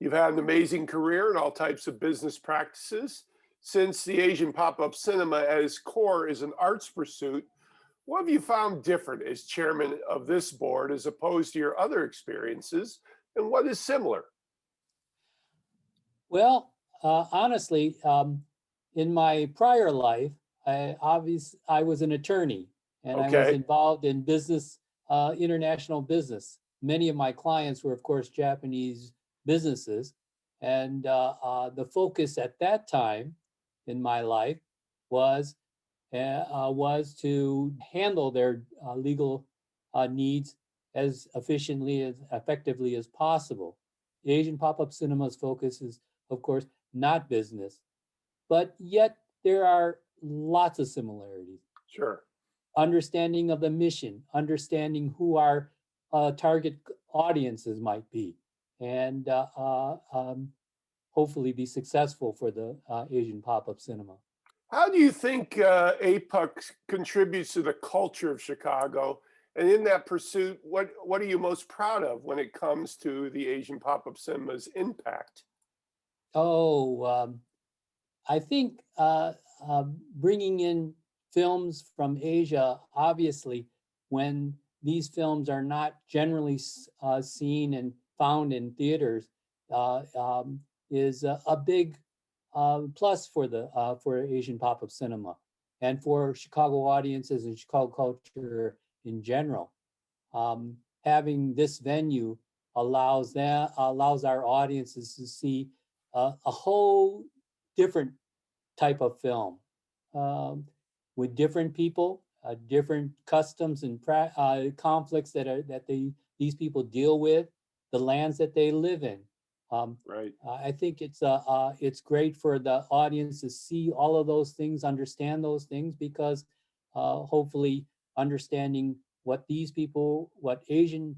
You've had an amazing career in all types of business practices. Since the Asian pop-up cinema at its core is an arts pursuit, what have you found different as chairman of this board as opposed to your other experiences, and what is similar? Well, honestly, in my prior life, I was an attorney and I was Okay, involved in business, international business. Many of my clients were, of course, Japanese businesses. And the focus at that time in my life was was to handle their legal needs as efficiently as effectively as possible. The Asian pop-up cinema's focus is, of course, not business, but yet there are lots of similarities. sure. Understanding of the mission, understanding who our target audiences might be, and hopefully be successful for the Asian pop-up cinema. How do you think APUC contributes to the culture of Chicago? And in that pursuit, what are you most proud of when it comes to the Asian pop-up cinema's impact? Oh, I think bringing in films from Asia, obviously, when these films are not generally seen and found in theaters, is a big plus for the for Asian pop-up cinema and for Chicago audiences and Chicago culture in general. Having this venue allows our audiences to see a whole different type of film with different people, different customs and conflicts that these people deal with, the lands that they live in. Right. I think it's great for the audience to see all of those things, understand those things, because hopefully understanding what these people, what Asian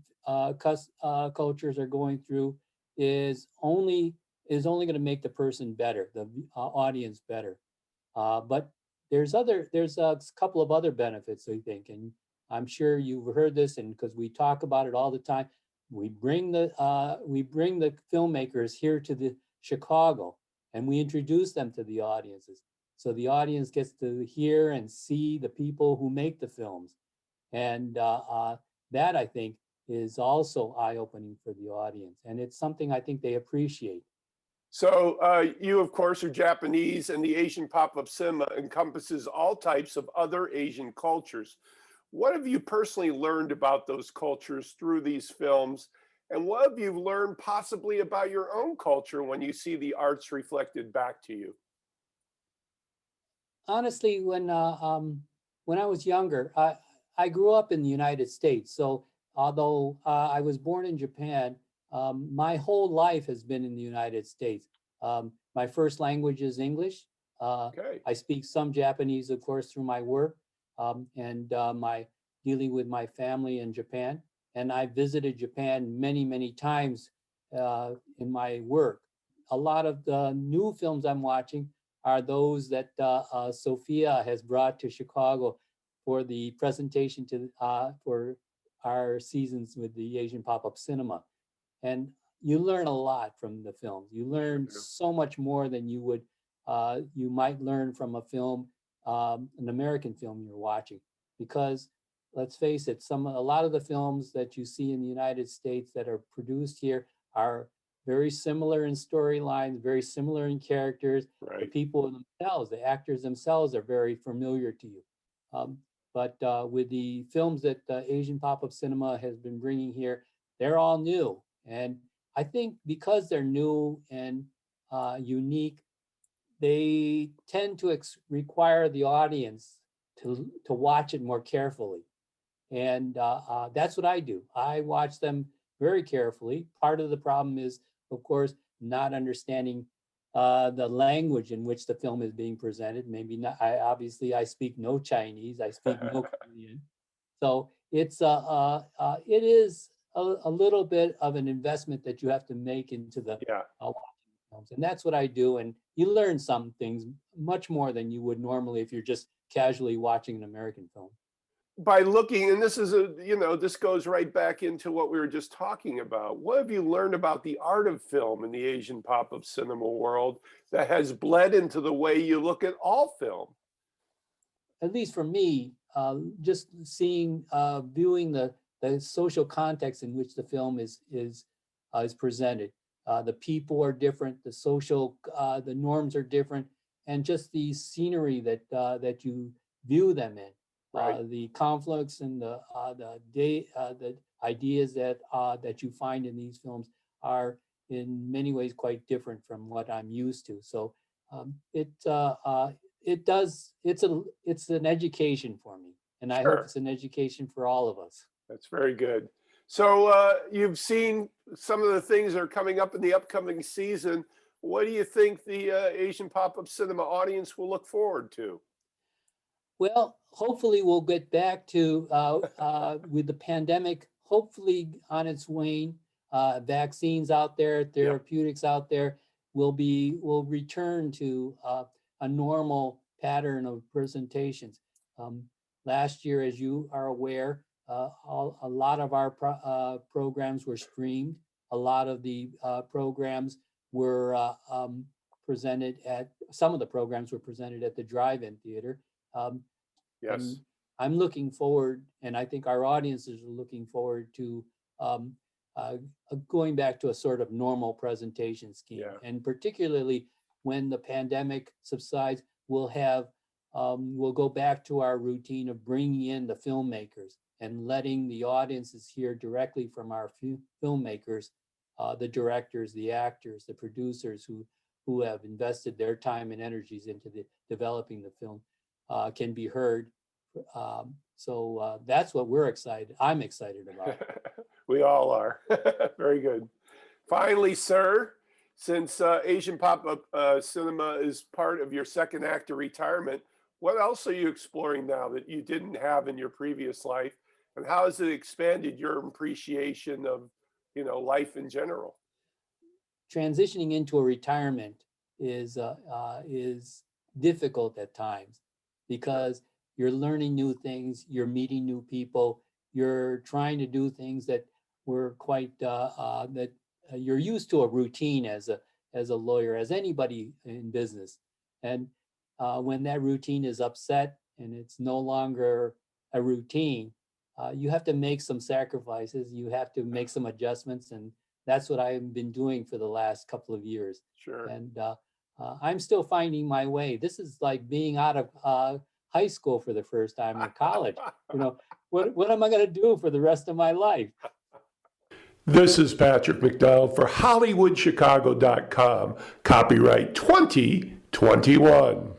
cultures are going through, is only going to make the person better, the audience better. But there's a couple of other benefits, I think, and I'm sure you've heard this, and because we talk about it all the time. We bring the filmmakers here to the Chicago, and we introduce them to the audiences. So the audience gets to hear and see the people who make the films, and that, I think, is also eye-opening for the audience, and it's something I think they appreciate. So you, of course, are Japanese, and the Asian pop-up cinema encompasses all types of other Asian cultures. What have you personally learned about those cultures through these films? And what have you learned possibly about your own culture when you see the arts reflected back to you? Honestly, when I was younger, I grew up in the United States. So although I was born in Japan, my whole life has been in the United States. My first language is English. Okay, I speak some Japanese, of course, through my work and my dealing with my family in Japan. And I visited Japan many, many times in my work. A lot of the new films I'm watching are those that Sophia has brought to Chicago for the presentation to for our seasons with the Asian pop-up cinema. And you learn a lot from the films. You learn so much more than you might learn from a film, an American film you're watching, because let's face it, a lot of the films that you see in the United States that are produced here are very similar in storylines, very similar in characters. The right. people themselves, the actors themselves, are very familiar to you. Um, but with the films that Asian pop-up cinema has been bringing here, they're all new, and I think because they're new and unique, they tend to require the audience to watch it more carefully. And that's what I do. I watch them very carefully. Part of the problem is, of course, not understanding the language in which the film is being presented. Maybe not. I speak no Chinese. I speak no Korean. So it is a little bit of an investment that you have to make into the Yeah. watching films, and that's what I do. And you learn some things much more than you would normally if you're just casually watching an American film. by looking, and this is this goes right back into what we were just talking about. What have you learned about the art of film in the Asian pop-up cinema world that has bled into the way you look at all film? At least for me, just seeing, viewing the social context in which the film is presented. The people are different, the social, the norms are different, and just the scenery that you view them in. Right. The conflicts and the ideas that you find in these films are in many ways quite different from what I'm used to. So it's an education for me, and I hope Sure. it's an education for all of us. That's very good. So you've seen some of the things that are coming up in the upcoming season. What do you think the Asian pop-up cinema audience will look forward to? Well, hopefully we'll get back to, with the pandemic, hopefully on its wane, vaccines out there, therapeutics out there, will return to a normal pattern of presentations. Last year, as you are aware, a lot of our programs were streamed. A lot of the programs were presented at, some of the programs were presented at the drive-in theater. Yes. And I'm looking forward, and I think our audiences are looking forward to going back to a sort of normal presentation scheme. Yeah. And particularly when the pandemic subsides, we'll go back to our routine of bringing in the filmmakers and letting the audiences hear directly from our filmmakers, the directors, the actors, the producers who have invested their time and energies into developing the film. Can be heard. So that's what I'm excited about. We all are. Very good. Finally, sir, since Asian pop-up cinema is part of your second act of retirement, what else are you exploring now that you didn't have in your previous life? And how has it expanded your appreciation of, life in general? Transitioning into a retirement is difficult at times, because you're learning new things, you're meeting new people, you're trying to do things that were quite that you're used to a routine as a lawyer, as anybody in business. And when that routine is upset and it's no longer a routine, you have to make some sacrifices, you have to make some adjustments, and that's what I've been doing for the last couple of years. Sure. And I'm still finding my way. This is like being out of high school for the first time, or college. What am I going to do for the rest of my life? This is Patrick McDonald for HollywoodChicago.com. Copyright 2021.